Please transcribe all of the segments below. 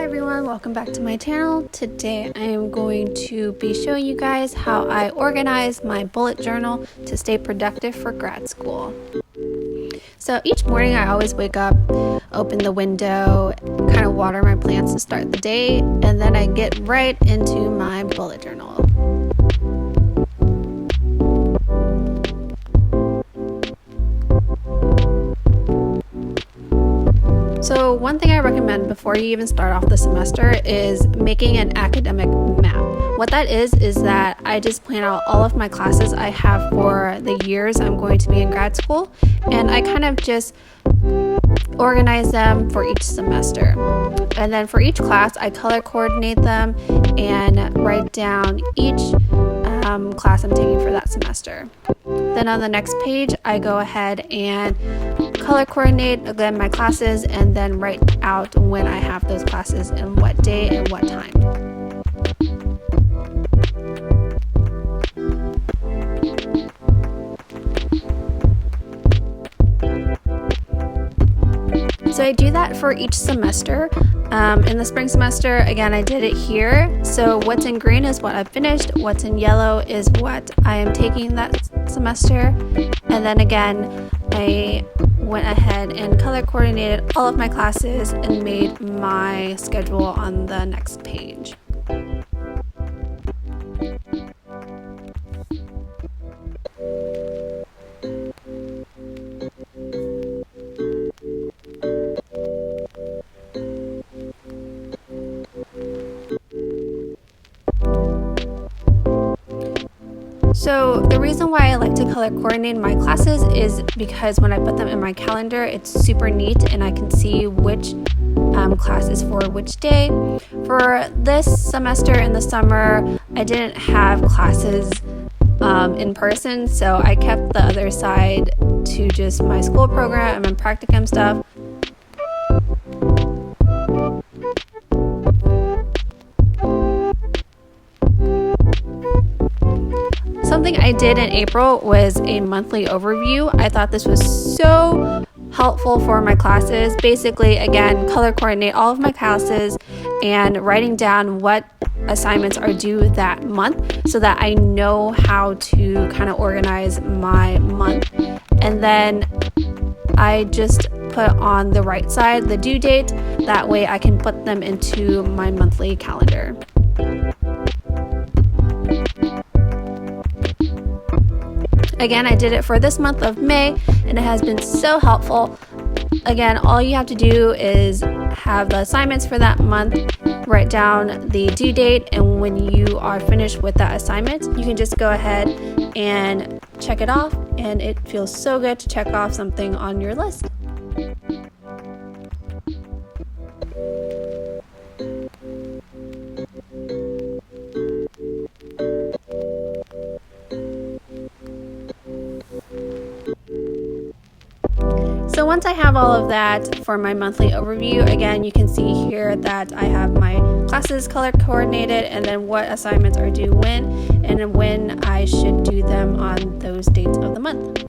everyone, welcome back to my channel. Today I am going to be showing you guys how I organize my bullet journal to stay productive for grad school. So each morning I always wake up, open the window, kind of water my plants to start the day, and then I get right into my bullet journal. So one thing I recommend before you even start off the semester is making an academic map. What that is that I just plan out all of my classes I have for the years I'm going to be in grad school, and I kind of just organize them for each semester. And then for each class, I color coordinate them and write down each class I'm taking for that semester. Then on the next page, I go ahead and color coordinate again my classes and then write out when I have those classes and what day and what time. So I do that for each semester. In the spring semester, again, I did it here. So what's in green is what I've finished. What's in yellow is what I am taking that semester. And then again, I went ahead and color coordinated all of my classes and made my schedule on the next page. So the reason why I like to color coordinate my classes is because when I put them in my calendar, it's super neat and I can see which class is for which day. For this semester in the summer, I didn't have classes in person, so I kept the other side to just my school program and my practicum stuff. Something I did in April was a monthly overview. I thought this was so helpful for my classes. Basically, again, color coordinate all of my classes and writing down what assignments are due that month so that I know how to kind of organize my month. And then I just put on the right side the due date. That way I can put them into my monthly calendar. Again, I did it for this month of May, and it has been so helpful. Again, all you have to do is have the assignments for that month, write down the due date, and when you are finished with that assignment, you can just go ahead and check it off, and it feels so good to check off something on your list. So once I have all of that for my monthly overview, again, you can see here that I have my classes color coordinated and then what assignments are due when and when I should do them on those dates of the month.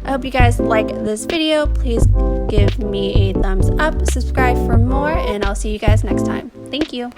I hope you guys like this video. Please give me a thumbs up, subscribe for more, and I'll see you guys next time. Thank you.